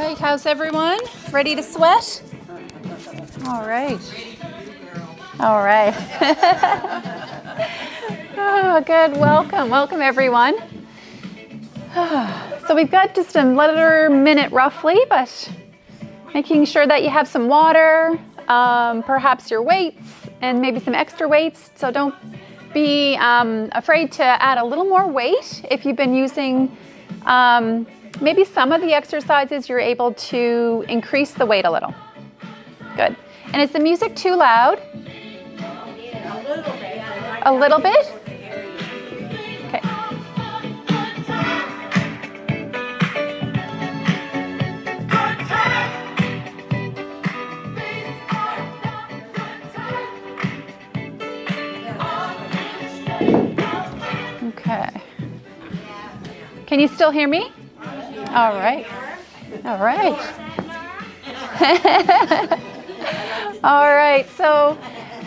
right, how's everyone? Ready to sweat? All right. All right. Oh, good. Welcome everyone. So we've got just another minute roughly, but making sure that you have some water, perhaps your weights, and maybe some extra weights. So don't be afraid to add a little more weight if you've been using maybe some of the exercises, you're able to increase the weight a little. Good. And is the music too loud? A little bit? Okay. Okay. Can you still hear me? All right. All right. All right. So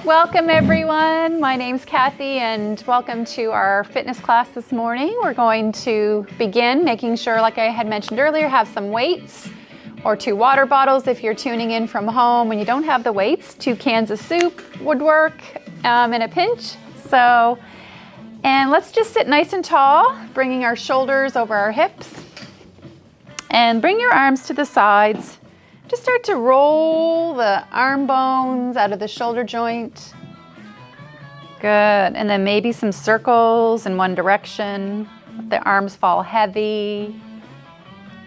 welcome everyone. My name's Cathy and welcome to our fitness class this morning. We're going to begin making sure, like I had mentioned earlier, have some weights or 2 water bottles if you're tuning in from home and you don't have the weights. 2 cans of soup would work in a pinch. And let's just sit nice and tall, bringing our shoulders over our hips. And bring your arms to the sides. Just start to roll the arm bones out of the shoulder joint. Good. And then maybe some circles in one direction. Let the arms fall heavy.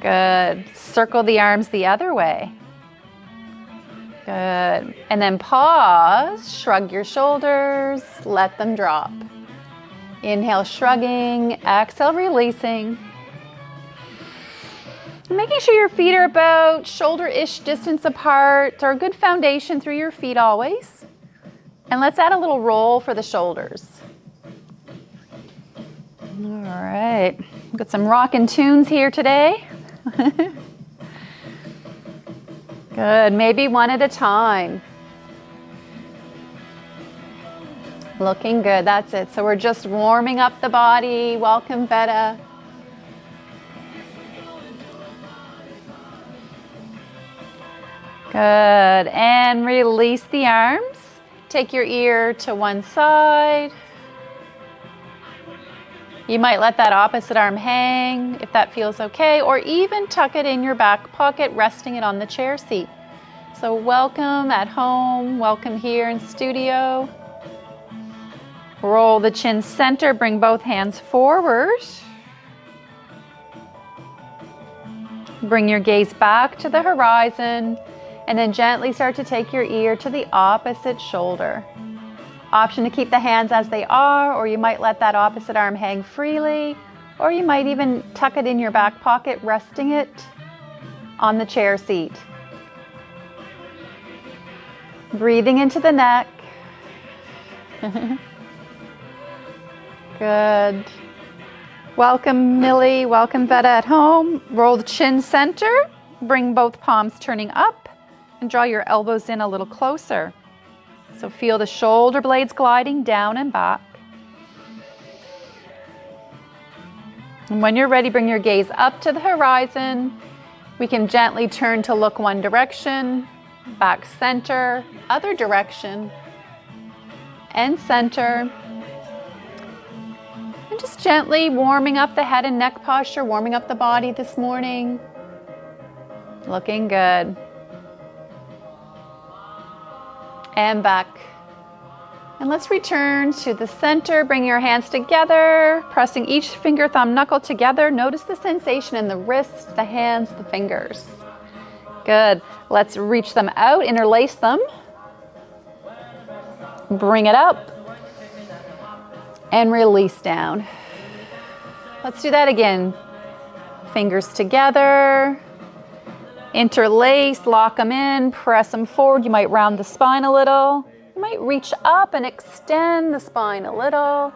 Good. Circle the arms the other way. Good. And then pause, shrug your shoulders, let them drop. Inhale, shrugging, exhale, releasing. Making sure your feet are about shoulder-ish distance apart, or a good foundation through your feet always. And let's add a little roll for the shoulders. All right, we've got some rockin' tunes here today. Good, maybe one at a time. Looking good, that's it. So we're just warming up the body. Welcome, Betta. Good, and release the arms. Take your ear to one side. You might let that opposite arm hang if that feels okay, or even tuck it in your back pocket, resting it on the chair seat. So welcome at home, welcome here in studio. Roll the chin center, bring both hands forward. Bring your gaze back to the horizon. And then gently start to take your ear to the opposite shoulder. Option to keep the hands as they are, or you might let that opposite arm hang freely, or you might even tuck it in your back pocket, resting it on the chair seat. Breathing into the neck. Good. Welcome, Millie. Welcome, Vetta at home. Roll the chin center. Bring both palms turning up. And draw your elbows in a little closer. So feel the shoulder blades gliding down and back. And when you're ready, bring your gaze up to the horizon. We can gently turn to look one direction, back center, other direction, and center. And just gently warming up the head and neck posture, warming up the body this morning. Looking good. And back. And let's return to the center. Bring your hands together, pressing each finger, thumb, knuckle together. Notice the sensation in the wrists, the hands, the fingers. Good. Let's reach them out, interlace them. Bring it up. And release down. Let's do that again. Fingers together. Interlace, lock them in, press them forward. You might round the spine a little. You might reach up and extend the spine a little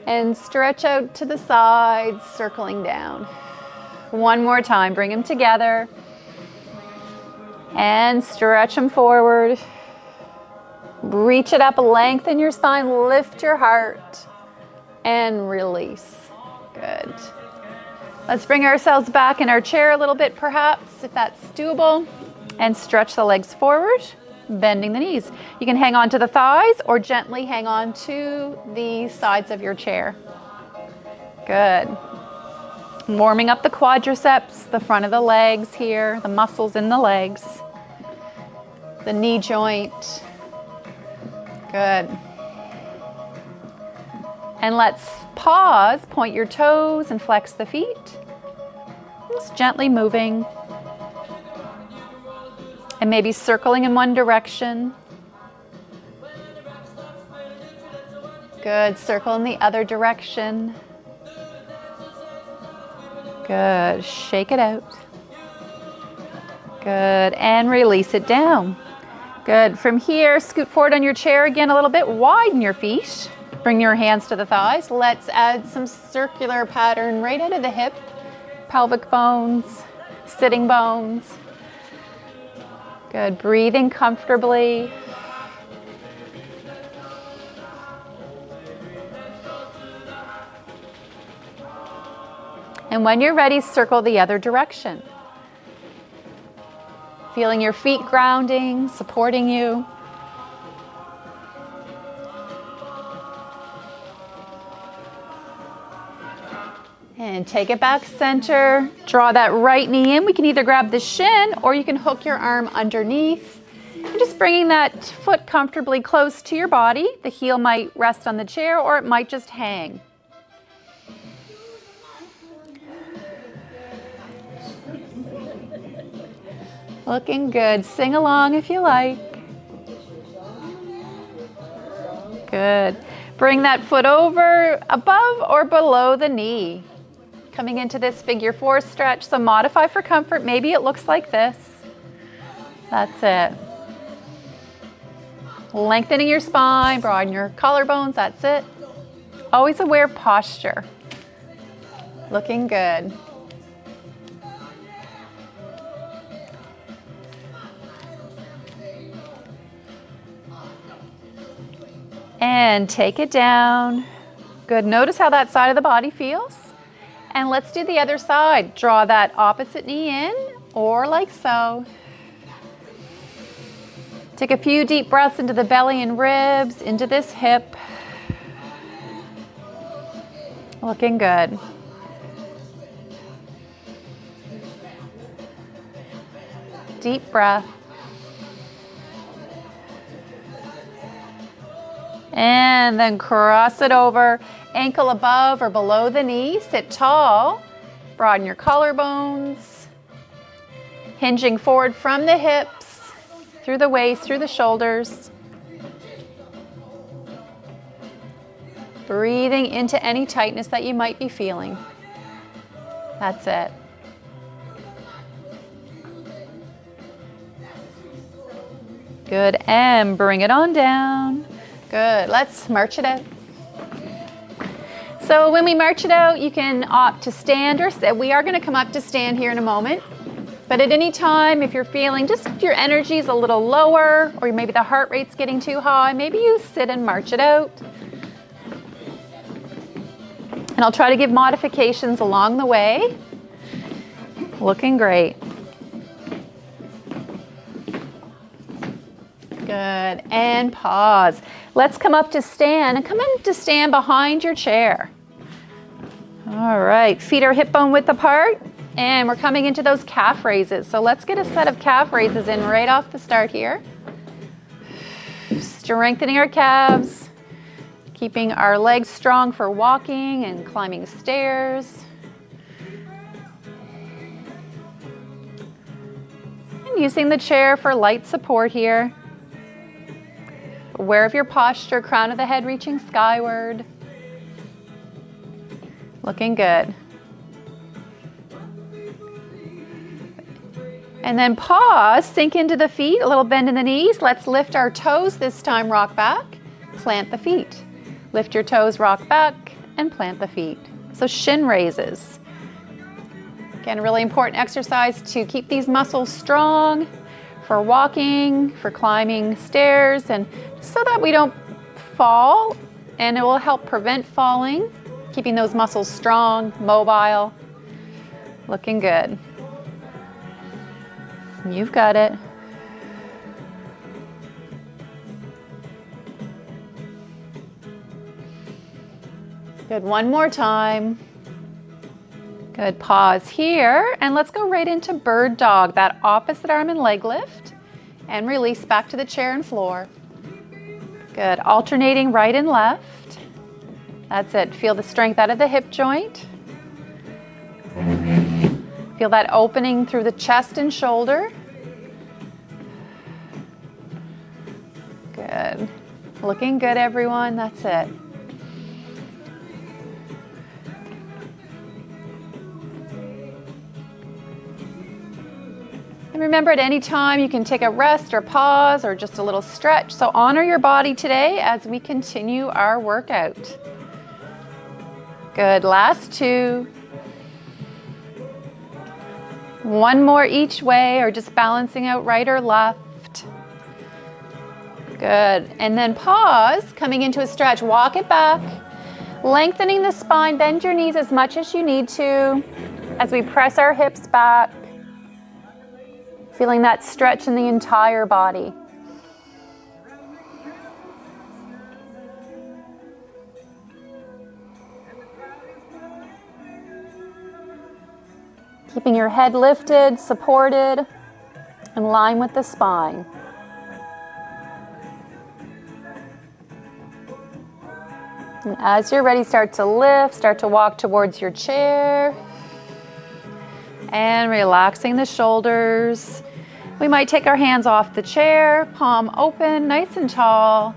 and stretch out to the sides, circling down. One more time, bring them together and stretch them forward. Reach it up, lengthen your spine, lift your heart and release. Good. Let's bring ourselves back in our chair a little bit perhaps, if that's doable, and stretch the legs forward, bending the knees. You can hang on to the thighs or gently hang on to the sides of your chair. Good. Warming up the quadriceps, the front of the legs here, the muscles in the legs, the knee joint. Good. And let's pause, point your toes and flex the feet. Just gently moving. And maybe circling in one direction. Good. Circle in the other direction. Good. Shake it out. Good. And release it down. Good. From here, scoot forward on your chair again a little bit. Widen your feet. Bring your hands to the thighs. Let's add some circular pattern right out of the hip, pelvic bones, sitting bones. Good. Breathing comfortably. And when you're ready, circle the other direction. Feeling your feet grounding, supporting you. And take it back center. Draw that right knee in. We can either grab the shin or you can hook your arm underneath. And just bringing that foot comfortably close to your body. The heel might rest on the chair or it might just hang. Looking good. Sing along if you like. Good. Bring that foot over, above or below the knee. Coming into this figure four stretch. So modify for comfort. Maybe it looks like this. That's it. Lengthening your spine, broaden your collarbones. That's it. Always aware posture. Looking good. And take it down. Good. Notice how that side of the body feels. And let's do the other side. Draw that opposite knee in, or like so. Take a few deep breaths into the belly and ribs, into this hip. Looking good. Deep breath. And then cross it over, ankle above or below the knee. Sit tall, broaden your collarbones, hinging forward from the hips, through the waist, through the shoulders. Breathing into any tightness that you might be feeling. That's it. Good, and bring it on down. Good, let's march it out. So when we march it out, you can opt to stand or sit. We are going to come up to stand here in a moment. But at any time, if you're feeling just your energy is a little lower, or maybe the heart rate's getting too high, maybe you sit and march it out. And I'll try to give modifications along the way. Looking great. Good, and pause. Let's come up to stand, and come in to stand behind your chair. All right, feet are hip bone width apart, and we're coming into those calf raises. So let's get a set of calf raises in right off the start here. Strengthening our calves, keeping our legs strong for walking and climbing stairs. And using the chair for light support here. Aware of your posture, crown of the head reaching skyward. Looking good. And then pause, sink into the feet, a little bend in the knees. Let's lift our toes this time, rock back, plant the feet. Lift your toes, rock back, and plant the feet. So shin raises. Again, a really important exercise to keep these muscles strong for walking, for climbing stairs, and so that we don't fall, and it will help prevent falling, keeping those muscles strong, mobile. Looking good. You've got it. Good, one more time. Good, pause here, and let's go right into bird dog, that opposite arm and leg lift, and release back to the chair and floor. Good, alternating right and left. That's it, feel the strength out of the hip joint. Feel that opening through the chest and shoulder. Good, looking good everyone, that's it. And remember, at any time you can take a rest or pause or just a little stretch. So honor your body today as we continue our workout. Good, last two. One more each way, or just balancing out right or left. Good, and then pause, coming into a stretch. Walk it back, lengthening the spine, bend your knees as much as you need to as we press our hips back. Feeling that stretch in the entire body. Keeping your head lifted, supported, in line with the spine. And as you're ready, start to lift, start to walk towards your chair. And relaxing the shoulders. We might take our hands off the chair, palm open, nice and tall.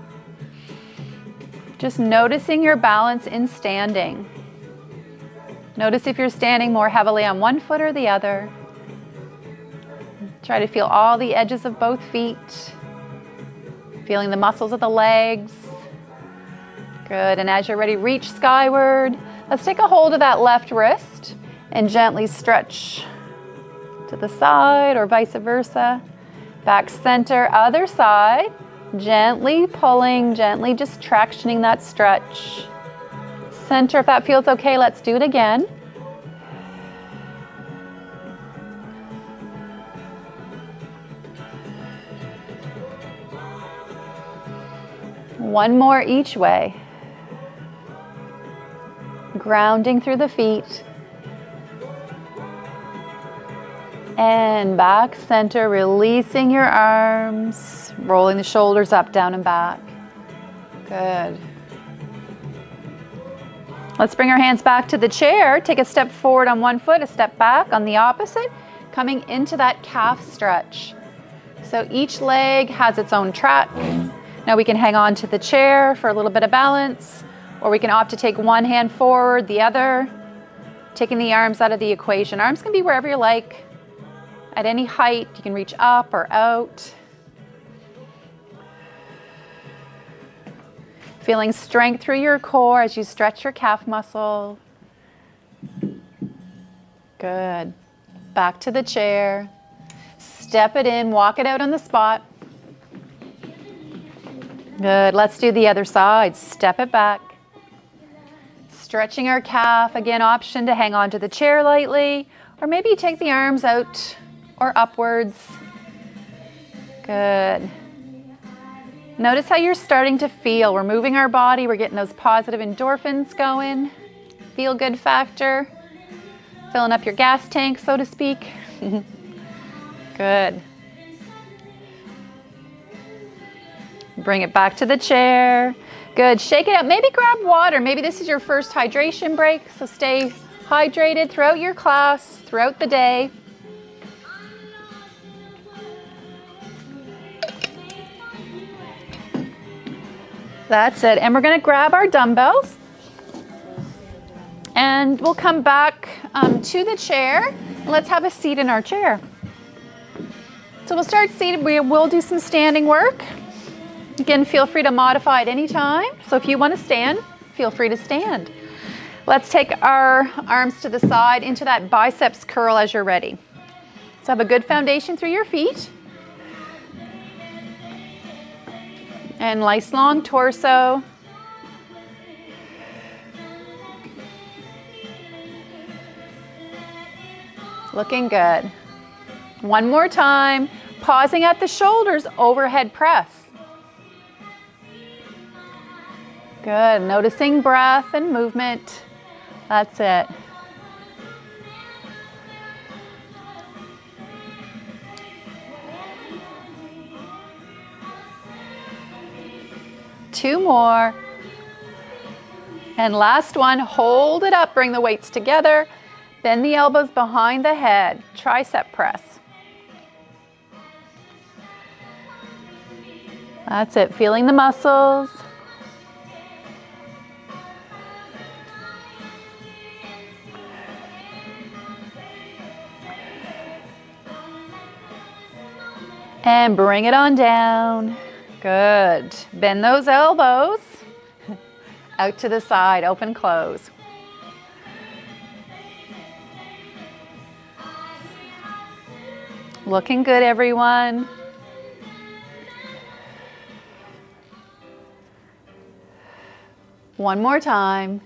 Just noticing your balance in standing. Notice if you're standing more heavily on one foot or the other. Try to feel all the edges of both feet. Feeling the muscles of the legs. Good, and as you're ready, reach skyward. Let's take a hold of that left wrist and gently stretch to the side or vice versa. Back center, other side. Gently pulling, gently just tractioning that stretch. Center, if that feels okay, let's do it again. One more each way. Grounding through the feet. And back center, releasing your arms, rolling the shoulders up, down and back. Good. Let's bring our hands back to the chair. Take a step forward on one foot, a step back on the opposite, coming into that calf stretch. So each leg has its own track. Now we can hang on to the chair for a little bit of balance, or we can opt to take one hand forward, the other, taking the arms out of the equation. Arms can be wherever you like. At any height, you can reach up or out. Feeling strength through your core as you stretch your calf muscle. Good. Back to the chair. Step it in, walk it out on the spot. Good. Let's do the other side. Step it back. Stretching our calf. Again, option to hang on to the chair lightly, or maybe you take the arms out or upwards. Good. Notice how you're starting to feel. We're moving our body. We're getting those positive endorphins going. Feel good factor. Filling up your gas tank, so to speak. Good. Bring it back to the chair. Good. Shake it up. Maybe grab water. Maybe this is your first hydration break. So stay hydrated throughout your class, throughout the day. That's it. And we're going to grab our dumbbells. And we'll come back to the chair. And let's have a seat in our chair. So we'll start seated. We will do some standing work. Again, feel free to modify at any time. So if you want to stand, feel free to stand. Let's take our arms to the side into that biceps curl as you're ready. So have a good foundation through your feet. And nice long torso. Looking good. One more time. Pausing at the shoulders, overhead press. Good. Noticing breath and movement. That's it. Two more. And last one, hold it up, bring the weights together. Bend the elbows behind the head, tricep press. That's it, feeling the muscles. And bring it on down. Good. Bend those elbows. Out to the side, open, close. Looking good, everyone. One more time.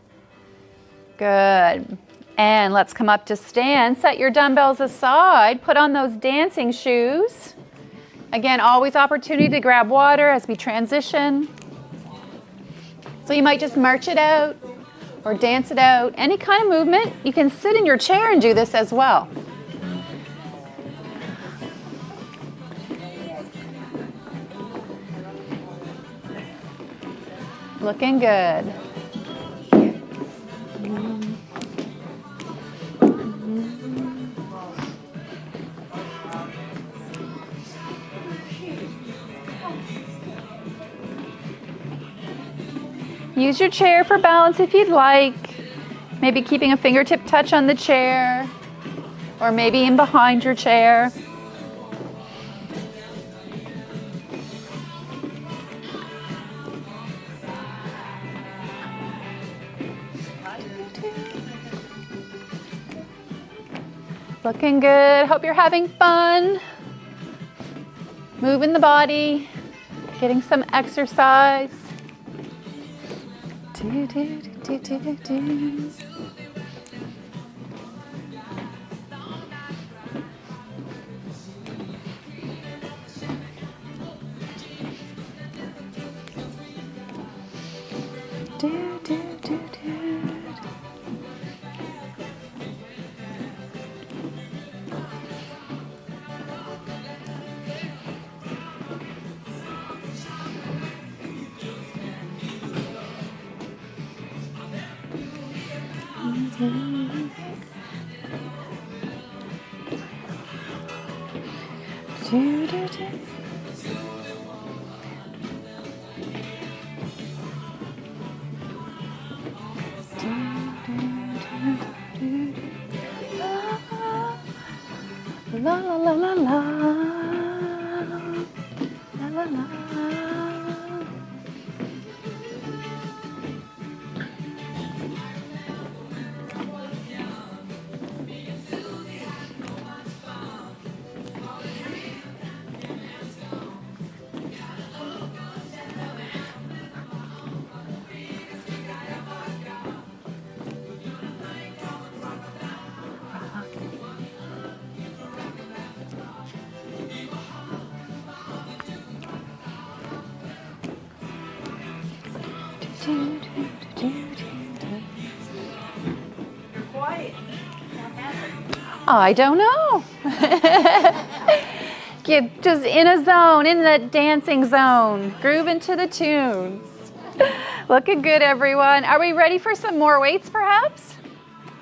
Good. And let's come up to stand. Set your dumbbells aside. Put on those dancing shoes. Again, always opportunity to grab water as we transition. So you might just march it out or dance it out. Any kind of movement. You can sit in your chair and do this as well. Looking good. Use your chair for balance if you'd like. Maybe keeping a fingertip touch on the chair, or maybe in behind your chair. Looking good. Hope you're having fun. Moving the body, getting some exercise. Do, do, do, do, do, do. Do, do, do, do. Do, do, do. La la la la la la la la. I don't know. Get just in a zone, in that dancing zone. Groove into the tunes. Looking good, everyone. Are we ready for some more weights, perhaps?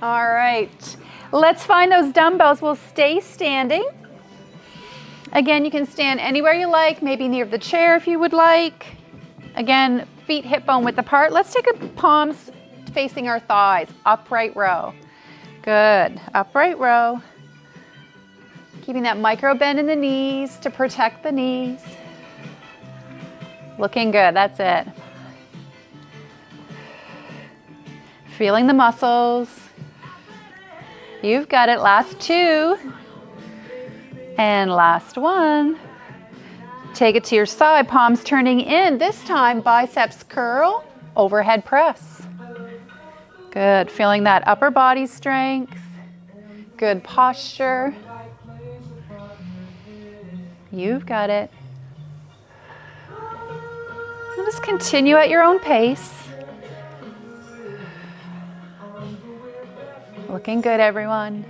All right. Let's find those dumbbells. We'll stay standing. Again, you can stand anywhere you like, maybe near the chair if you would like. Again, feet hip bone width apart. Let's take a palms facing our thighs. Upright row. Good. Upright row. Keeping that micro bend in the knees to protect the knees. Looking good. That's it. Feeling the muscles. You've got it. Last two. And last one. Take it to your side, palms turning in. This time, biceps curl, overhead press. Good. Feeling that upper body strength. Good posture. You've got it. And just continue at your own pace. Looking good, everyone.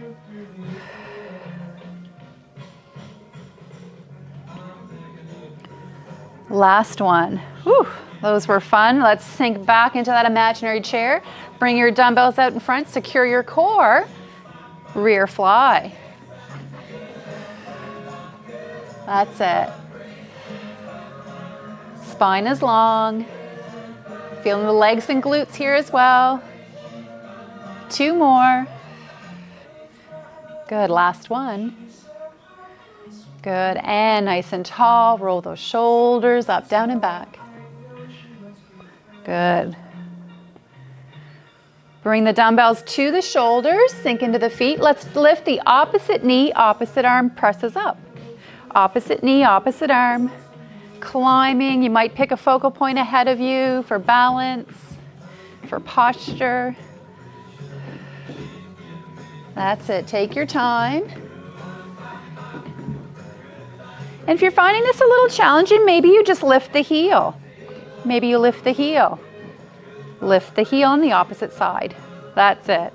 Last one. Whew, those were fun. Let's sink back into that imaginary chair. Bring your dumbbells out in front, secure your core. Rear fly. That's it. Spine is long. Feeling the legs and glutes here as well. 2 more. Good, last one. Good, and nice and tall. Roll those shoulders up, down, and back. Good. Bring the dumbbells to the shoulders, sink into the feet. Let's lift the opposite knee, opposite arm presses up. Opposite knee, opposite arm. Climbing, you might pick a focal point ahead of you for balance, for posture. That's it, take your time. And if you're finding this a little challenging, maybe you just lift the heel. Maybe you lift the heel. Lift the heel on the opposite side. That's it.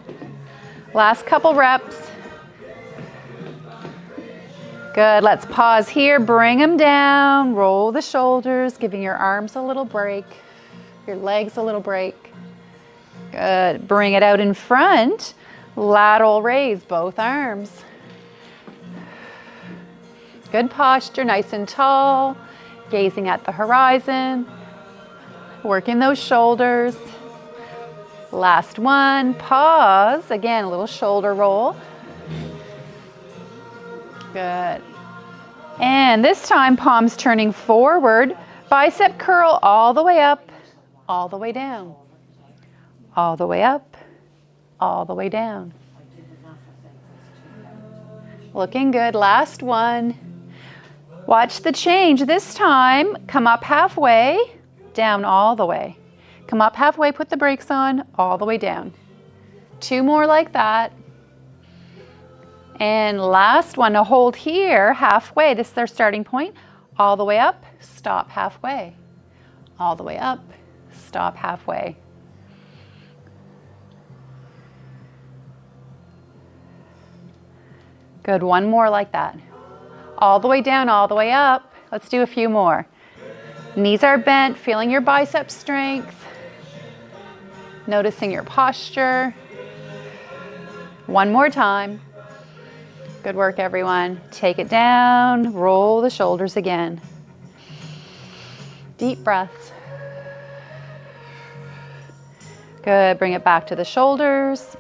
Last couple reps. Good, let's pause here, bring them down, roll the shoulders, giving your arms a little break, your legs a little break. Good, bring it out in front, lateral raise, both arms. Good posture, nice and tall, gazing at the horizon, working those shoulders. Last one, pause, again, a little shoulder roll. Good. And this time, palms turning forward, bicep curl all the way up, all the way down, all the way up, all the way down. Looking good, last one. Watch the change. This time, come up halfway, down all the way. Come up halfway, put the brakes on, all the way down. 2 more like that. And last one, to hold here halfway. This is their starting point. All the way up, stop halfway. All the way up, stop halfway. Good, one more like that. All the way down, all the way up. Let's do a few more. Knees are bent, feeling your bicep strength. Noticing your posture. One more time. Good work, everyone. Take it down, roll the shoulders again. Deep breaths. Good, bring it back to the shoulders.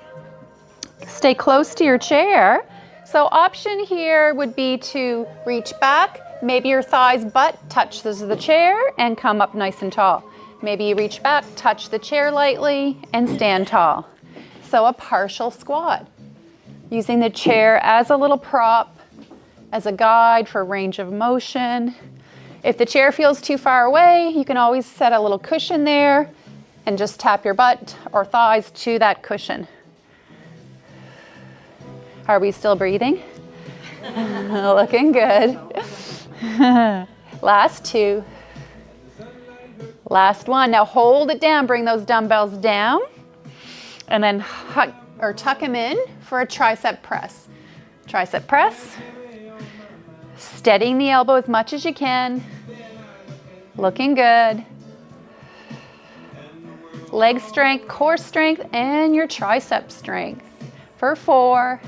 Stay close to your chair. So option here would be to reach back, maybe your thighs, butt touches the chair and come up nice and tall. Maybe you reach back, touch the chair lightly and stand tall. So a partial squat. Using the chair as a little prop, as a guide for range of motion. If the chair feels too far away, you can always set a little cushion there and just tap your butt or thighs to that cushion. Are we still breathing? Looking good. Last 2. Last one. Now hold it down, bring those dumbbells down, and then tuck them in for a tricep press. Tricep press. Steadying the elbow as much as you can. Looking good. Leg strength, core strength, and your tricep strength. For 4.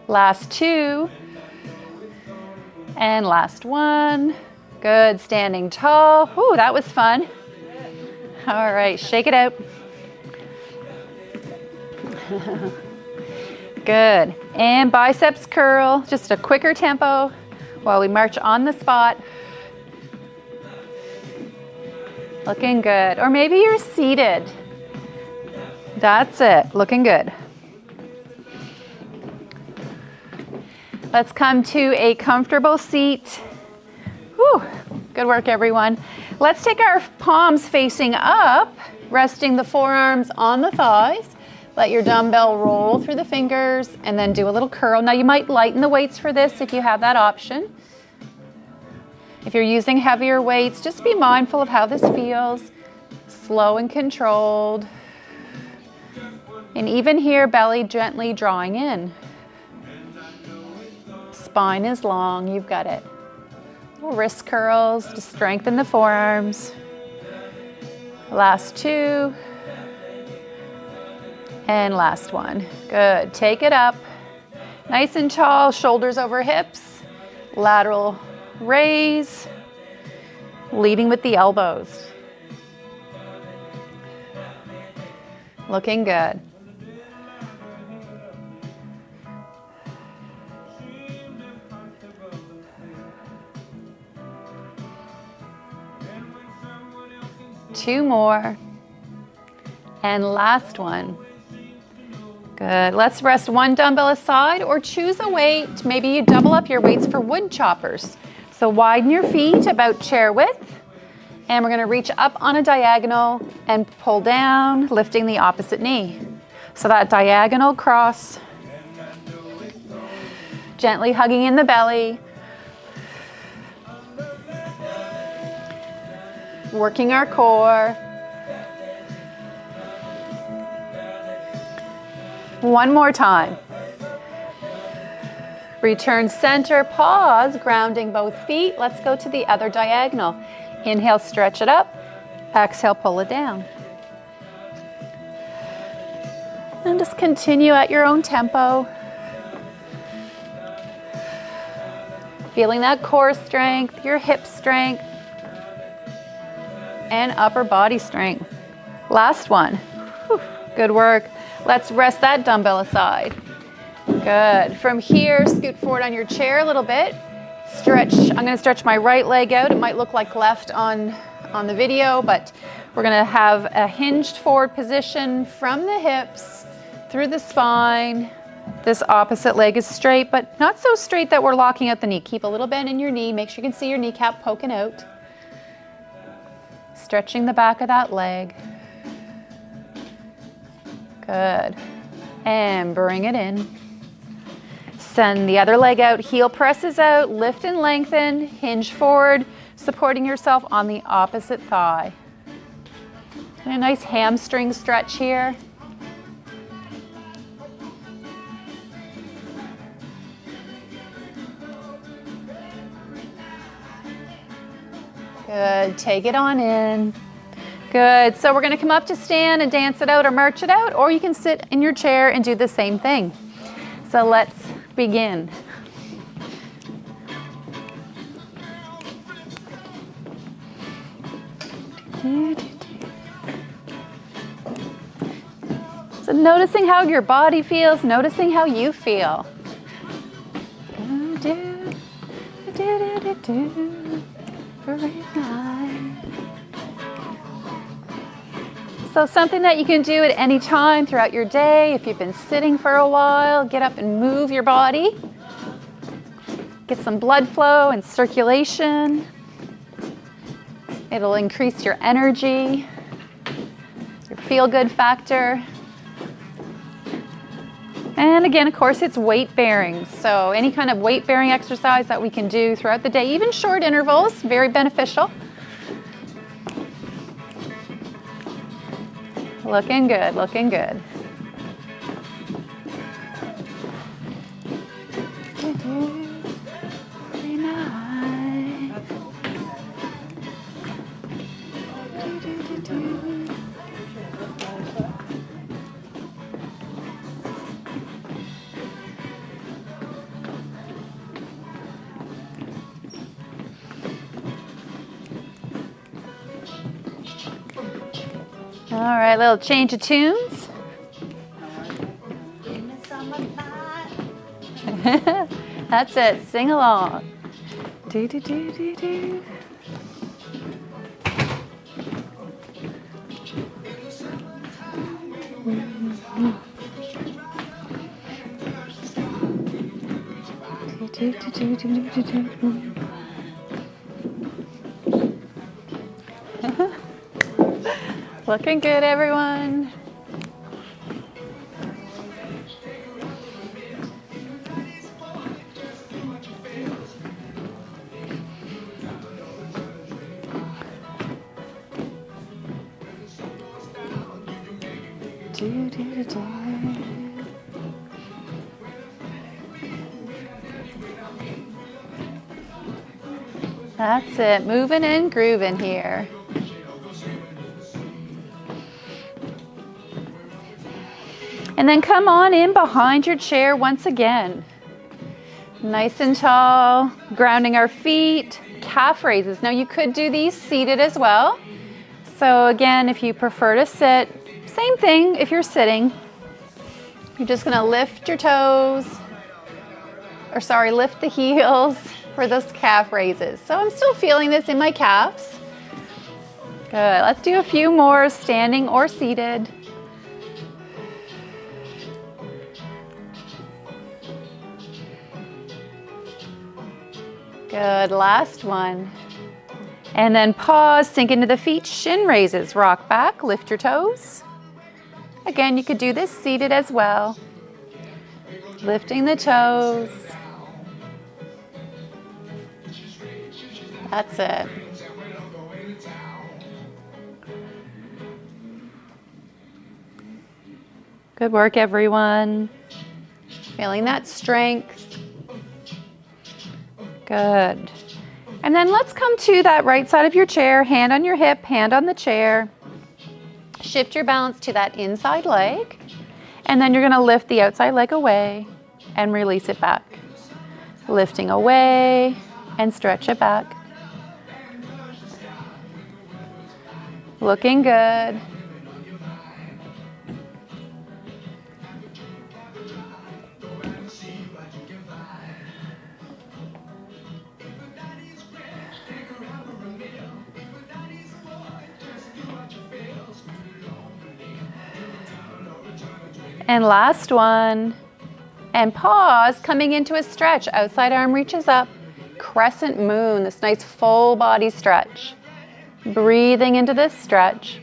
Last 2. And last 1. Good, standing tall. Ooh, that was fun. All right, shake it out. Good, and biceps curl, just a quicker tempo while we march on the spot. Looking good, or maybe you're seated. That's it, looking good. Let's come to a comfortable seat. Whew, good work, everyone. Let's take our palms facing up, resting the forearms on the thighs. Let your dumbbell roll through the fingers and then do a little curl. Now you might lighten the weights for this if you have that option. If you're using heavier weights, just be mindful of how this feels. Slow and controlled. And even here, belly gently drawing in. Spine is long, you've got it. Little wrist curls to strengthen the forearms. Last two. And last one. Good. Take it up. Nice and tall, shoulders over hips. Lateral raise. Leading with the elbows. Looking good. Two more. And last one. Good. Let's rest one dumbbell aside or choose a weight. Maybe you double up your weights for wood choppers. So widen your feet about chair width. And we're going to reach up on a diagonal and pull down, lifting the opposite knee. So that diagonal cross. Gently hugging in the belly. Working our core. One more time. Return center, pause, grounding both feet. Let's go to the other diagonal. Inhale, stretch it up. Exhale, pull it down. And just continue at your own tempo. Feeling that core strength, your hip strength, and upper body strength. Last one. Whew, good work. Let's rest that dumbbell aside. Good. From here, scoot forward on your chair a little bit. Stretch. I'm going to stretch my right leg out. It might look like left on the video, but we're going to have a hinged forward position from the hips through the spine. This opposite leg is straight, but not so straight that we're locking out the knee. Keep a little bend in your knee. Make sure you can see your kneecap poking out. Stretching the back of that leg. Good. And bring it in. Send the other leg out, heel presses out, lift and lengthen, hinge forward, supporting yourself on the opposite thigh. And a nice hamstring stretch here. Good, take it on in. Good, so we're gonna come up to stand and dance it out or march it out, or you can sit in your chair and do the same thing. So let's begin. So noticing how your body feels, noticing how you feel. So something that you can do at any time throughout your day. If you've been sitting for a while, get up and move your body. Get some blood flow and circulation. It'll increase your energy, your feel-good factor. And again, of course, it's weight bearing. So any kind of weight bearing exercise that we can do throughout the day, even short intervals, very beneficial. Looking good, looking good. All right, little change of tunes. That's it, sing along. Do, do, do, do, do. Do, do, do, do, do, do. Looking good, everyone. Do, do, do. That's it, moving and grooving here. And then come on in behind your chair once again. Nice and tall, grounding our feet, calf raises. Now you could do these seated as well. So again, if you prefer to sit, same thing if you're sitting. You're just gonna lift your toes, lift the heels for those calf raises. So I'm still feeling this in my calves. Good, let's do a few more standing or seated. Good, last one. And then pause, sink into the feet, shin raises, rock back, lift your toes. Again, you could do this seated as well. Lifting the toes. That's it. Good work, everyone. Feeling that strength. Good. And then let's come to that right side of your chair, hand on your hip, hand on the chair. Shift your balance to that inside leg. And then you're gonna lift the outside leg away and release it back. Lifting away and stretch it back. Looking good. And last one. And pause, coming into a stretch. Outside arm reaches up. Crescent moon, this nice full body stretch. Breathing into this stretch.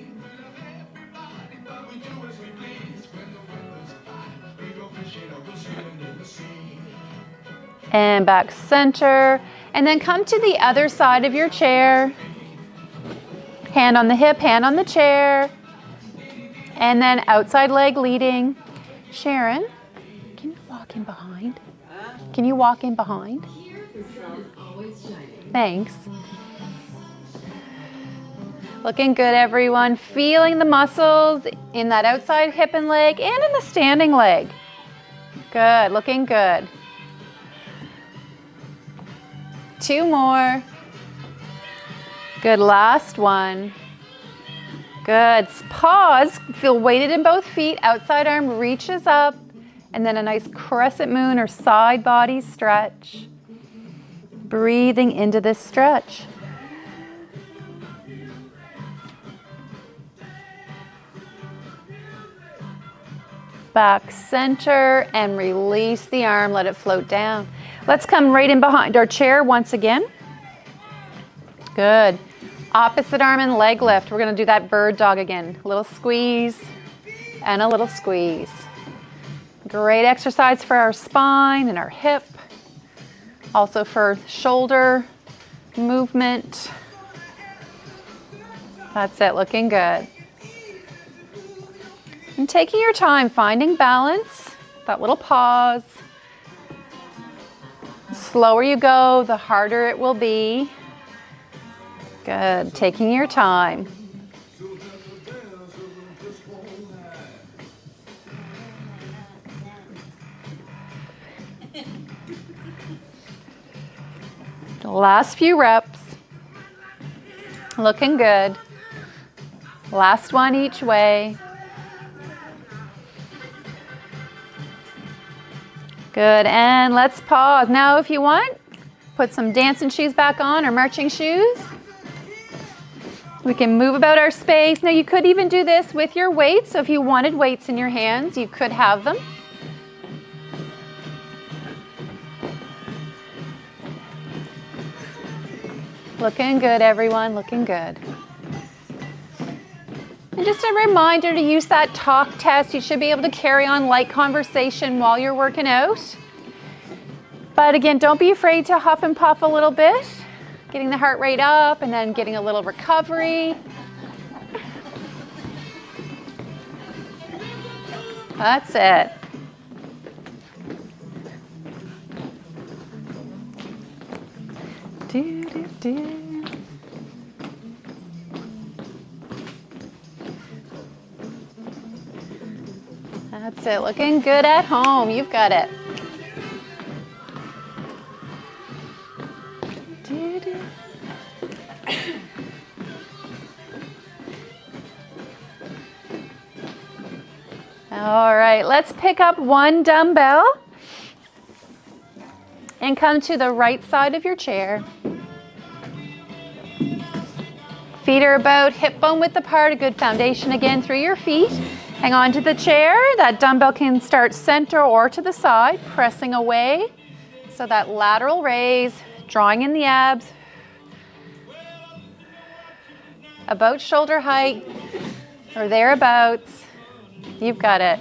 And back center. And then come to the other side of your chair. Hand on the hip, hand on the chair. And then outside leg leading. Sharon, can you walk in behind? Can you walk in behind? Thanks. Looking good, everyone. Feeling the muscles in that outside hip and leg and in the standing leg. Good, looking good. 2 more. Good, last one. Good, pause, feel weighted in both feet, outside arm reaches up, and then a nice crescent moon or side body stretch. Breathing into this stretch. Back center and release the arm, let it float down. Let's come right in behind our chair once again. Good. Opposite arm and leg lift. We're gonna do that bird dog again. A little squeeze and a little squeeze. Great exercise for our spine and our hip. Also for shoulder movement. That's it, looking good. And taking your time, finding balance, that little pause. The slower you go, the harder it will be. Good, taking your time. The last few reps. Looking good. Last one each way. Good, and let's pause. Now if you want, put some dancing shoes back on or marching shoes. We can move about our space. Now you could even do this with your weights. So if you wanted weights in your hands, you could have them. Looking good, everyone, looking good. And just a reminder to use that talk test. You should be able to carry on light conversation while you're working out. But again, don't be afraid to huff and puff a little bit. Getting the heart rate up and then getting a little recovery. That's it. Do, do, do. That's it. Looking good at home. You've got it. Do, do. All right, let's pick up one dumbbell and come to the right side of your chair. Feet are about hip bone width apart, a good foundation again through your feet. Hang on to the chair. That dumbbell can start center or to the side, pressing away. So that lateral raise, drawing in the abs. About shoulder height or thereabouts. You've got it.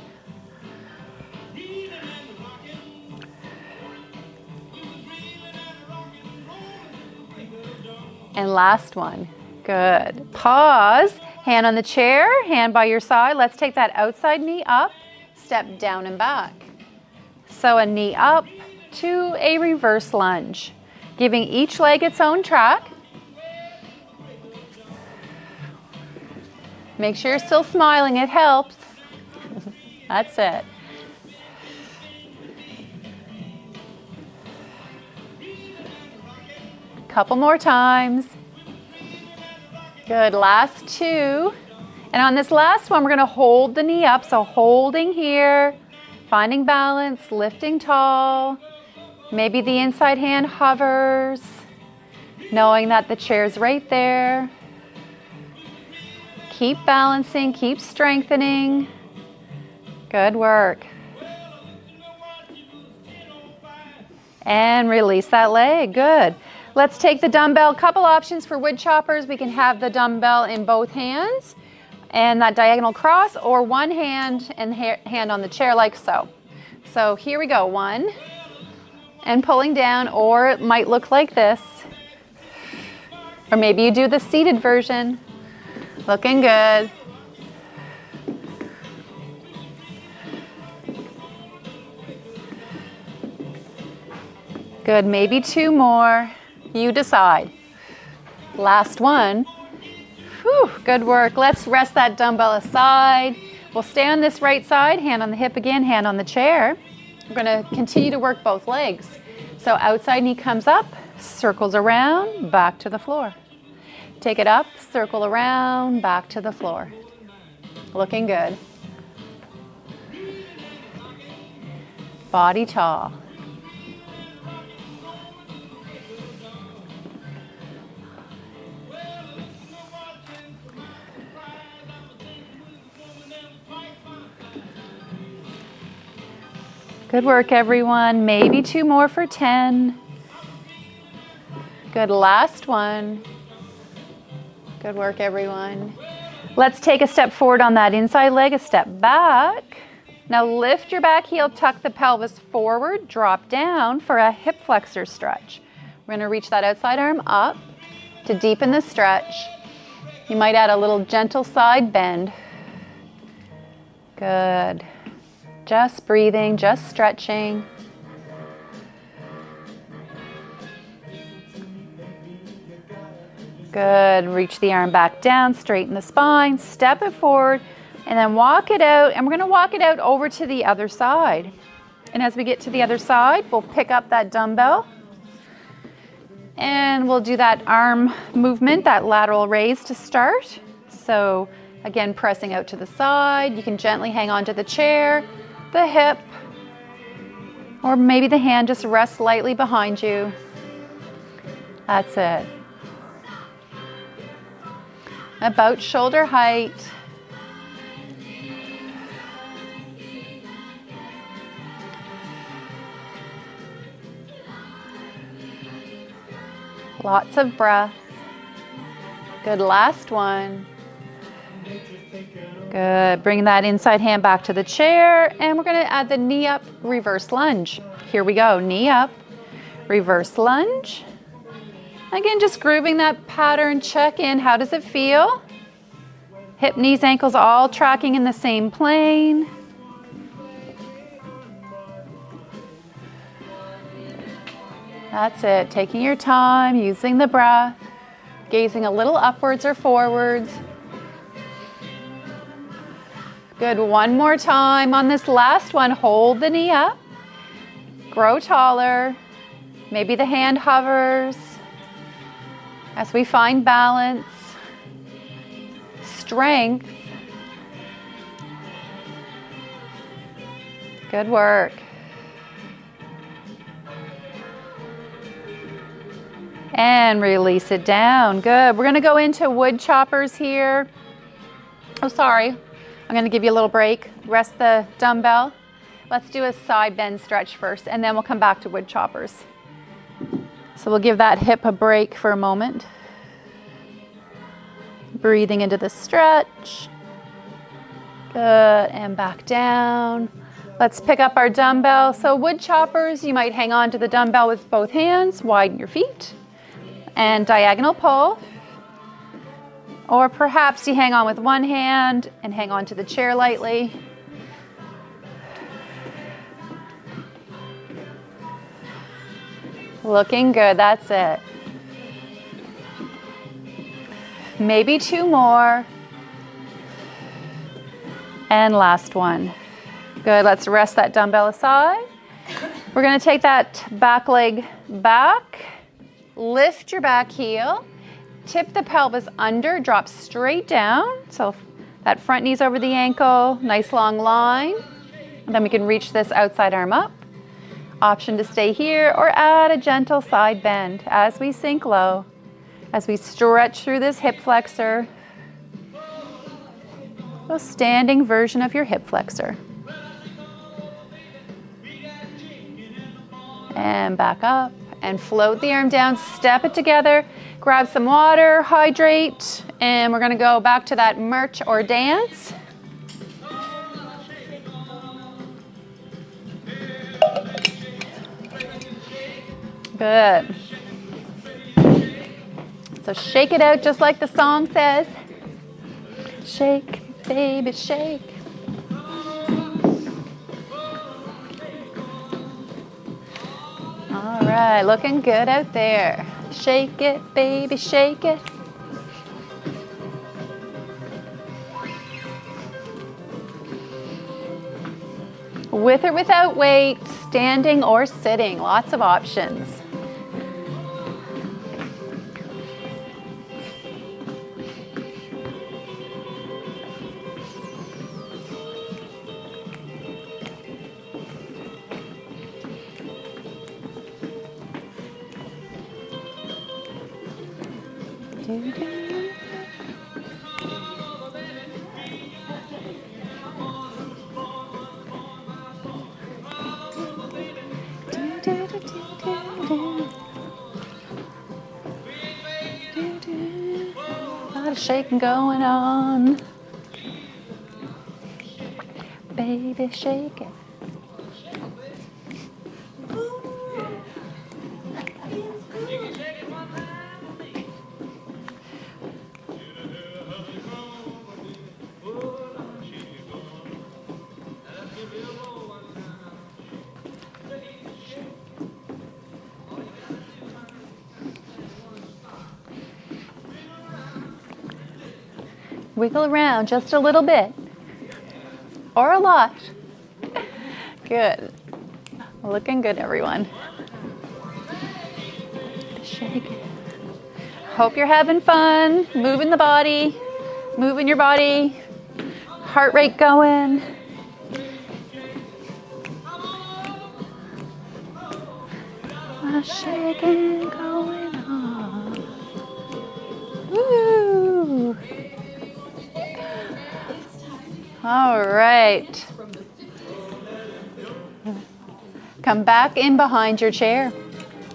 And last one. Good. Pause. Hand on the chair, hand by your side. Let's take that outside knee up, step down and back. So a knee up to a reverse lunge, giving each leg its own track. Make sure you're still smiling, it helps. That's it. Couple more times. Good, last two. And on this last one, we're gonna hold the knee up. So holding here, finding balance, lifting tall. Maybe the inside hand hovers, knowing that the chair's right there. Keep balancing, keep strengthening. Good work. And release that leg, good. Let's take the dumbbell, couple options for wood choppers. We can have the dumbbell in both hands and that diagonal cross, or one hand and hand on the chair like so. So here we go, one, and pulling down, or it might look like this. Or maybe you do the seated version. Looking good. Good, maybe two more. You decide. Last one. Whew, good work. Let's rest that dumbbell aside. We'll stay on this right side, hand on the hip again, hand on the chair. We're gonna continue to work both legs. So outside knee comes up, circles around, back to the floor. Take it up, circle around, back to the floor. Looking good. Body tall. Good work, everyone. Maybe two more for 10. Good, last one. Good work, everyone. Let's take a step forward on that inside leg, a step back. Now lift your back heel, tuck the pelvis forward, drop down for a hip flexor stretch. We're gonna reach that outside arm up to deepen the stretch. You might add a little gentle side bend. Good. Just breathing, just stretching. Good, reach the arm back down, straighten the spine, step it forward, and then walk it out. And we're gonna walk it out over to the other side. And as we get to the other side, we'll pick up that dumbbell and we'll do that arm movement, that lateral raise to start. So again, pressing out to the side. You can gently hang on to the chair, the hip, or maybe the hand just rests lightly behind you. That's it. About shoulder height. Lots of breath. Good, last one. Good, bring that inside hand back to the chair, and we're gonna add the knee up, reverse lunge. Here we go, knee up, reverse lunge. Again, just grooving that pattern, check in, how does it feel? Hip, knees, ankles all tracking in the same plane. That's it. Taking your time, using the breath, gazing a little upwards or forwards. Good. One more time on this last one. Hold the knee up. Grow taller. Maybe the hand hovers as we find balance, strength. Good work. And release it down. Good. We're going to go into wood choppers here. Oh, sorry. I'm going to give you a little break. Rest the dumbbell. Let's do a side bend stretch first, and then we'll come back to wood choppers. So we'll give that hip a break for a moment. Breathing into the stretch. Good. And back down. Let's pick up our dumbbell. So wood choppers, you might hang on to the dumbbell with both hands, widen your feet, and diagonal pull. Or perhaps you hang on with one hand and hang on to the chair lightly. Looking good, that's it. Maybe two more. And last one. Good, let's rest that dumbbell aside. We're gonna take that back leg back, lift your back heel, tip the pelvis under, drop straight down. So that front knee's over the ankle, nice long line. And then we can reach this outside arm up. Option to stay here or add a gentle side bend as we sink low, as we stretch through this hip flexor. A standing version of your hip flexor. And back up and float the arm down, step it together, grab some water, hydrate, and we're gonna go back to that march or dance. Good. So shake it out just like the song says. Shake, baby, shake. All right, looking good out there. Shake it, baby, shake it. With or without weight, standing or sitting, lots of options. A lot of shaking going on. Baby, shake it. Wiggle around just a little bit, or a lot. Good. Looking good, everyone. Shake it. Hope you're having fun, moving the body, moving your body, heart rate going. Shaking going on. Woo! All right. Come back in behind your chair.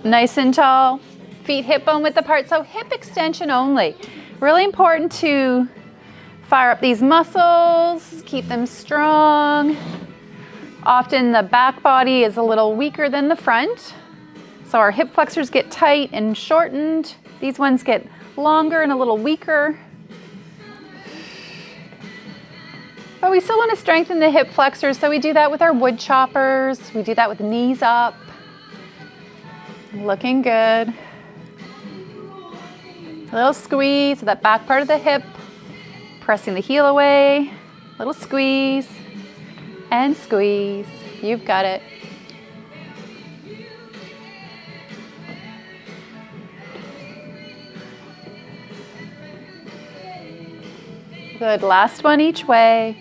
Nice and tall. Feet hip bone width apart. So hip extension only. Really important to fire up these muscles, keep them strong. Often the back body is a little weaker than the front. So our hip flexors get tight and shortened. These ones get longer and a little weaker. But we still want to strengthen the hip flexors, so we do that with our wood choppers. We do that with knees up. Looking good. A little squeeze of that back part of the hip, pressing the heel away. Little squeeze and squeeze. You've got it. Good, last one each way.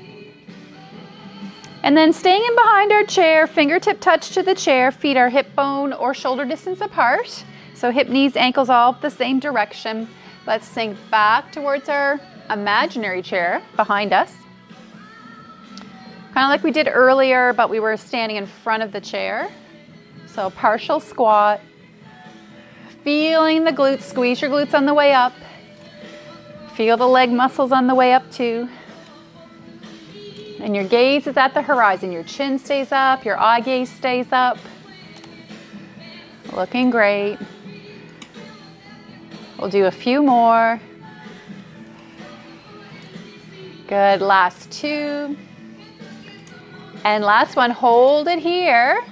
And then staying in behind our chair, fingertip touch to the chair, feet are hip bone or shoulder distance apart. So hip, knees, ankles all the same direction. Let's sink back towards our imaginary chair behind us. Kind of like we did earlier, but we were standing in front of the chair. So partial squat. Feeling the glutes, squeeze your glutes on the way up. Feel the leg muscles on the way up too. And your gaze is at the horizon. Your chin stays up, your eye gaze stays up. Looking great. We'll do a few more. Good, last two. And last one, hold it here.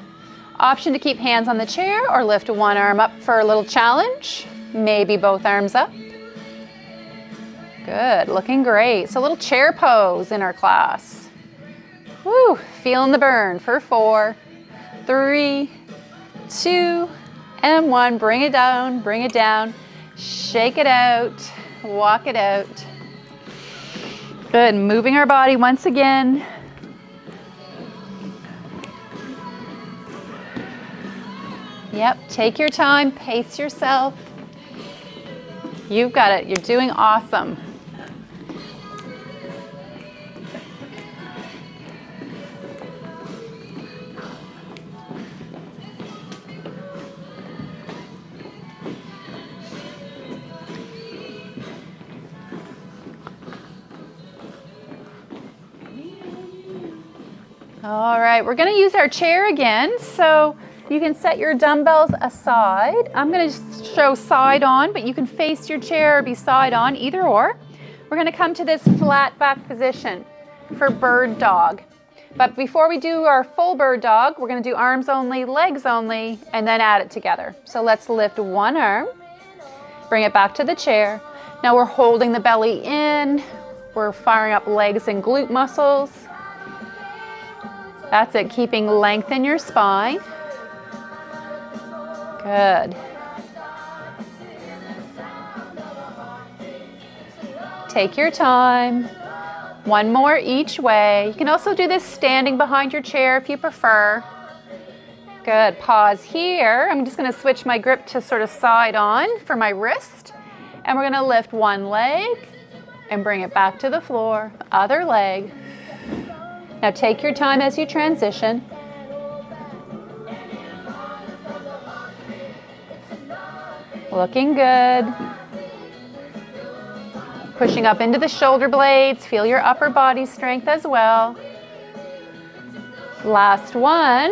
Option to keep hands on the chair or lift one arm up for a little challenge. Maybe both arms up. Good, looking great. So a little chair pose in our class. Woo, feeling the burn for 4, 3, 2, and 1. Bring it down, bring it down. Shake it out, walk it out. Good, moving our body once again. Yep, take your time, pace yourself. You've got it, you're doing awesome. All right, we're going to use our chair again. So you can set your dumbbells aside. I'm going to show side on, but you can face your chair or be side on, either or. We're going to come to this flat back position for bird dog. But before we do our full bird dog, we're going to do arms only, legs only, and then add it together. So let's lift one arm, bring it back to the chair. Now we're holding the belly in. We're firing up legs and glute muscles. That's it, keeping length in your spine. Good. Take your time. One more each way. You can also do this standing behind your chair if you prefer. Good, pause here. I'm just gonna switch my grip to sort of side on for my wrist. And we're gonna lift one leg and bring it back to the floor. Other leg. Now take your time as you transition. Looking good. Pushing up into the shoulder blades. Feel your upper body strength as well. Last one.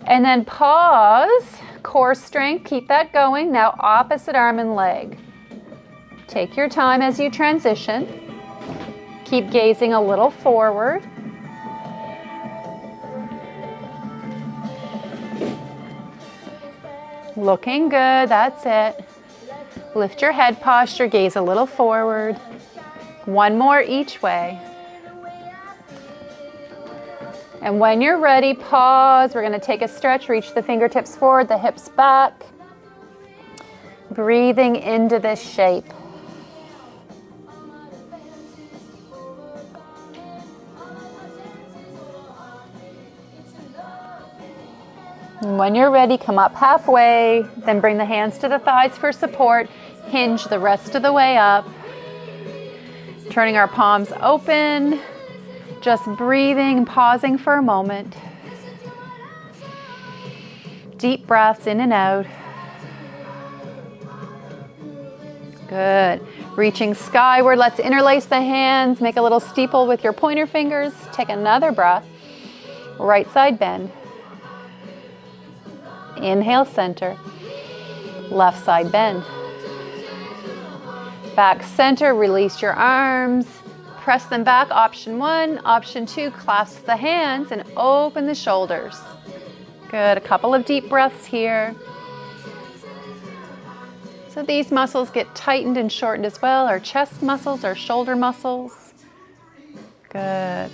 And then pause. Core strength, keep that going. Now opposite arm and leg. Take your time as you transition. Keep gazing a little forward. Looking good, that's it. Lift your head posture, gaze a little forward. One more each way. And when you're ready, pause. We're going to take a stretch, reach the fingertips forward, the hips back. Breathing into this shape. And when you're ready, come up halfway, then bring the hands to the thighs for support. Hinge the rest of the way up. Turning our palms open, just breathing and pausing for a moment. Deep breaths in and out. Good. Reaching skyward, let's interlace the hands, make a little steeple with your pointer fingers. Take another breath. Right side bend. Inhale, center. Left side bend. Back center, release your arms. Press them back, option 1. Option 2, clasp the hands and open the shoulders. Good, a couple of deep breaths here. So these muscles get tightened and shortened as well, our chest muscles, our shoulder muscles. Good.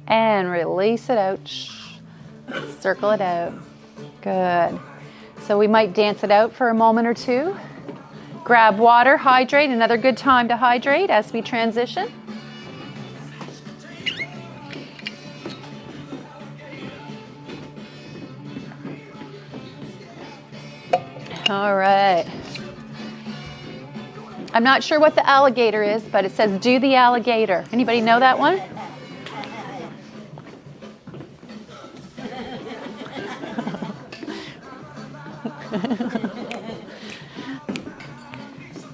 And release it out. Circle it out. Good. So we might dance it out for a moment or two. Grab water, hydrate, another good time to hydrate as we transition. All right. I'm not sure what the alligator is, but it says do the alligator. Anybody know that one?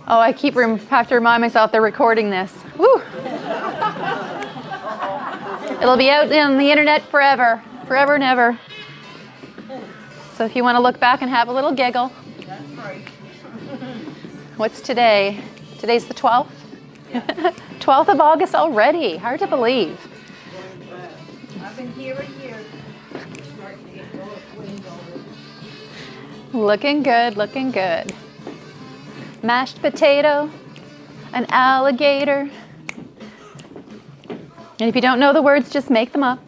Oh, I have to remind myself they're recording this. Woo! It'll be out on the internet forever, forever and ever. So if you want to look back and have a little giggle. What's today? Today's the 12th? 12th of August already. Hard to believe. I've been here a year. Looking good, looking good. Mashed potato, an alligator. And if you don't know the words, just make them up.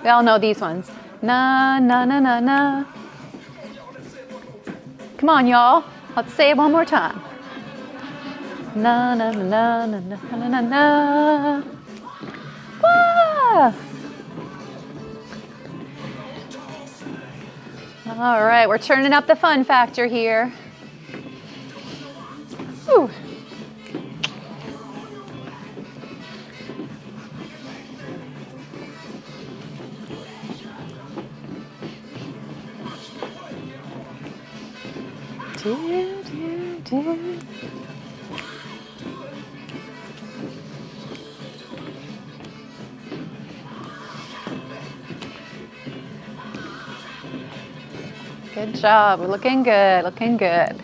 We all know these ones. Na, na, na, na, na. Come on, y'all. Let's say it one more time. Na, na, na, na, na, na, na, na. Wah! All right, we're turning up the fun factor here. Whew. Good job. We're looking good, looking good.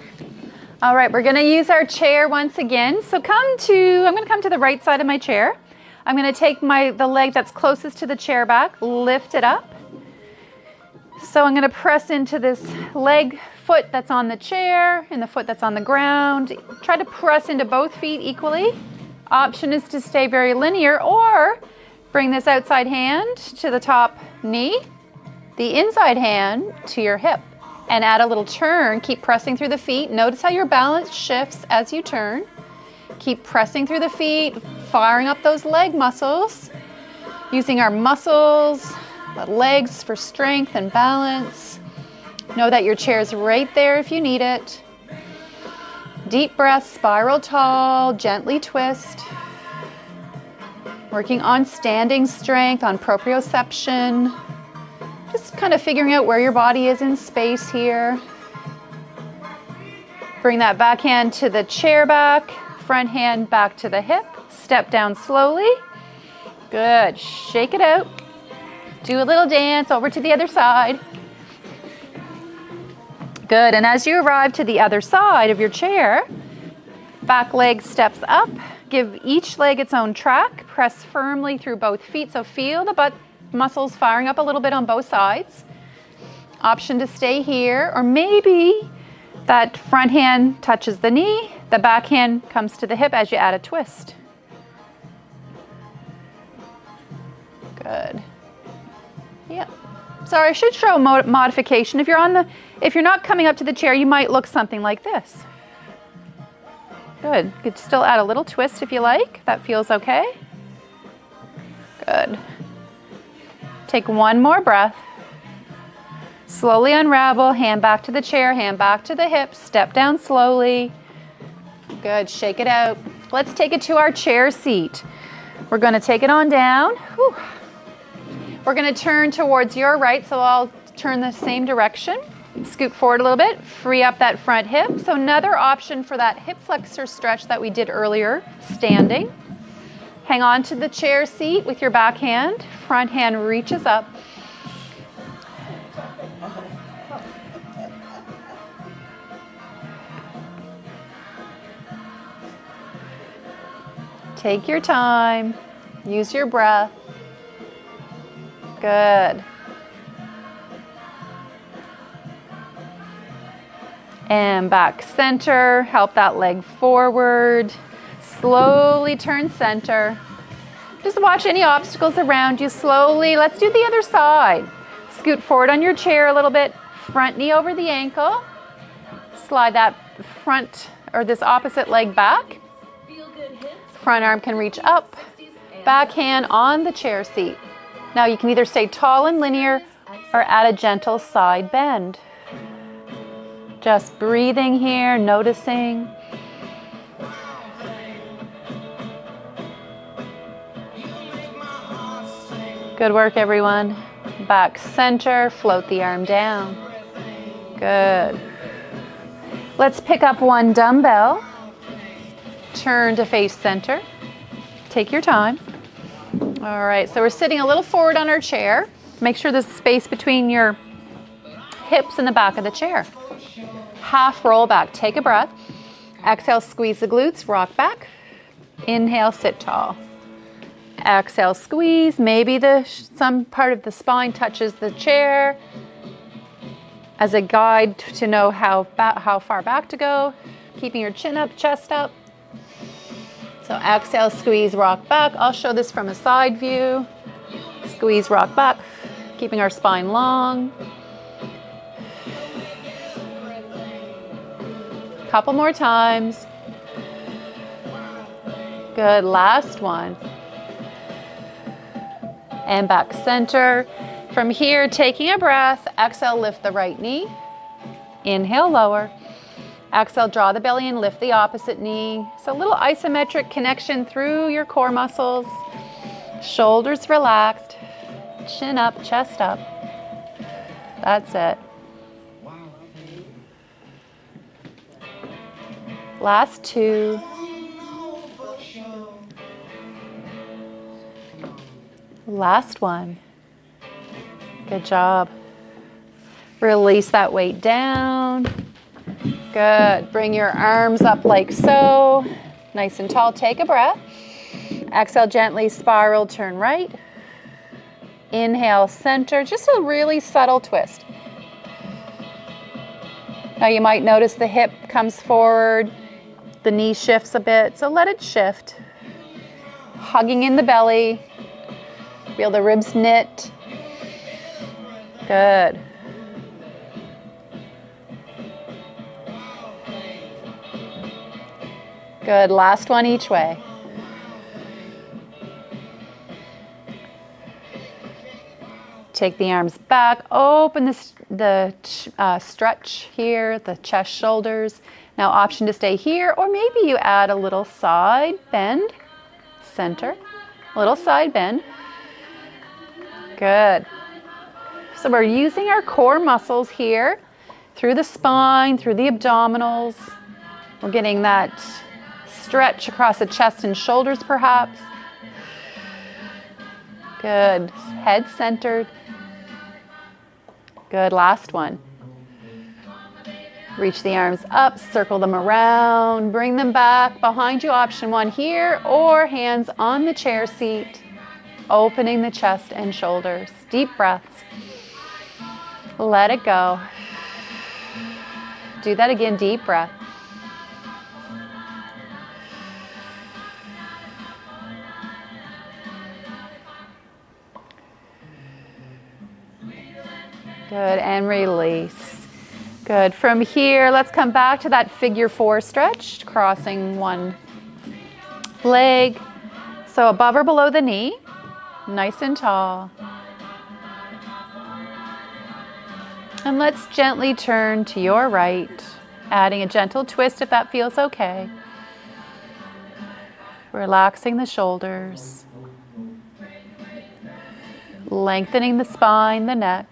All right, we're going to use our chair once again. So I'm going to come to the right side of my chair. I'm going to take the leg that's closest to the chair back, lift it up. So I'm going to press into this foot that's on the chair and the foot that's on the ground. Try to press into both feet equally. Option is to stay very linear or bring this outside hand to the top knee, the inside hand to your hip, and add a little turn. Keep pressing through the feet. Notice how your balance shifts as you turn. Keep pressing through the feet, firing up those leg muscles, using our muscles, the legs for strength and balance. Know that your chair is right there if you need it. Deep breath, spiral tall, gently twist. Working on standing strength, on proprioception. Just kind of figuring out where your body is in space here. Bring that back hand to the chair back, front hand back to the hip. Step down slowly. Good. Shake it out. Do a little dance over to the other side. Good. And as you arrive to the other side of your chair, back leg steps up. Give each leg its own track. Press firmly through both feet. So feel the butt muscles firing up a little bit on both sides. Option to stay here, or maybe that front hand touches the knee, the back hand comes to the hip as you add a twist. Good. Yeah. Sorry, I should show modification. If you're not coming up to the chair, you might look something like this. Good. You could still add a little twist if you like. That feels okay. Good. Take one more breath. Slowly unravel, hand back to the chair, hand back to the hip, step down slowly. Good, shake it out. Let's take it to our chair seat. We're going to take it on down. Whew. We're going to turn towards your right, so I'll turn the same direction. Scoot forward a little bit, free up that front hip. So another option for that hip flexor stretch that we did earlier, standing. Hang on to the chair seat with your back hand. Front hand reaches up. Take your time. Use your breath. Good. And back center. Help that leg forward. Slowly turn center. Just watch any obstacles around you slowly. Let's do the other side. Scoot forward on your chair a little bit. Front knee over the ankle. Slide that front or this opposite leg back. Front arm can reach up. Back hand on the chair seat. Now you can either stay tall and linear or add a gentle side bend. Just breathing here, noticing. Good work, everyone. Back center, float the arm down. Good. Let's pick up one dumbbell. Turn to face center. Take your time. All right, so we're sitting a little forward on our chair. Make sure there's space between your hips and the back of the chair. Half roll back, take a breath. Exhale, squeeze the glutes, rock back. Inhale, sit tall. Exhale, squeeze. Maybe some part of the spine touches the chair as a guide to know how far back to go. Keeping your chin up, chest up. So exhale, squeeze, rock back. I'll show this from a side view. Squeeze, rock back. Keeping our spine long. Couple more times. Good, last one. And back center. From here, taking a breath, exhale, lift the right knee. Inhale, lower. Exhale, draw the belly and lift the opposite knee. So a little isometric connection through your core muscles. Shoulders relaxed. Chin up, chest up. That's it. Last two. Last one. Good job. Release that weight down. Good. Bring your arms up like so. Nice and tall. Take a breath. Exhale, gently spiral, turn right. Inhale, center. Just a really subtle twist. Now you might notice the hip comes forward. The knee shifts a bit, so let it shift. Hugging in the belly. Feel the ribs knit. Good. Good. Last one each way. Take the arms back. Open the stretch here, the chest, shoulders. Now option to stay here, or maybe you add a little side bend. Center. Little side bend. Good. So we're using our core muscles here through the spine, through the abdominals. We're getting that stretch across the chest and shoulders perhaps. Good. Head centered. Good. Last one. Reach the arms up, circle them around, bring them back behind you. Option one here, or hands on the chair seat, opening the chest and shoulders. Deep breaths. Let it go. Do that again, deep breath. Good, and release. Good. From here, let's come back to that figure four stretch, crossing one leg. So above or below the knee, nice and tall. And let's gently turn to your right, adding a gentle twist if that feels okay. Relaxing the shoulders, lengthening the spine, the neck.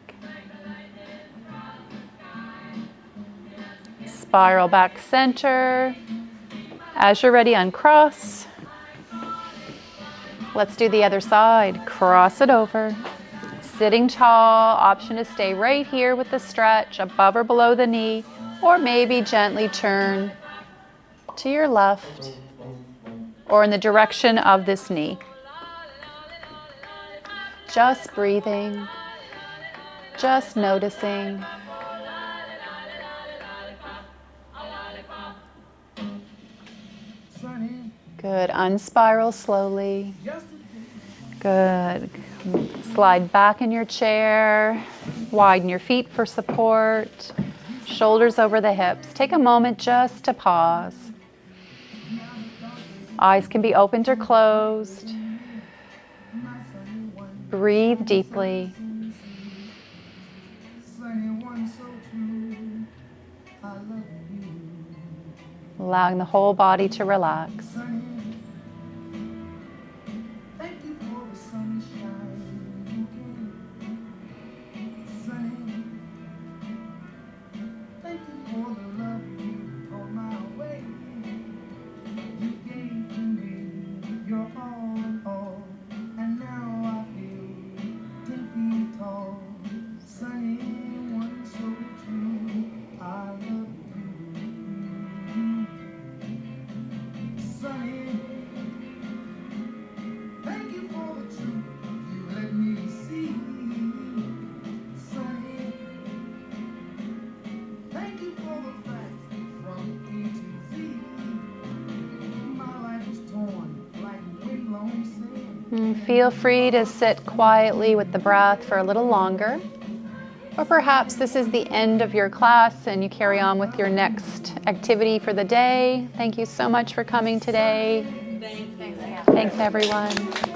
Spiral back center. As you're ready, uncross. Let's do the other side. Cross it over. Sitting tall. Option to stay right here with the stretch, above or below the knee, or maybe gently turn to your left or in the direction of this knee. Just breathing, just noticing. Good. Unspiral slowly. Good. Slide back in your chair. Widen your feet for support. Shoulders over the hips. Take a moment just to pause. Eyes can be opened or closed. Breathe deeply. Allowing the whole body to relax. Feel free to sit quietly with the breath for a little longer. Or perhaps this is the end of your class and you carry on with your next activity for the day. Thank you so much for coming today. Thanks. Thanks, everyone.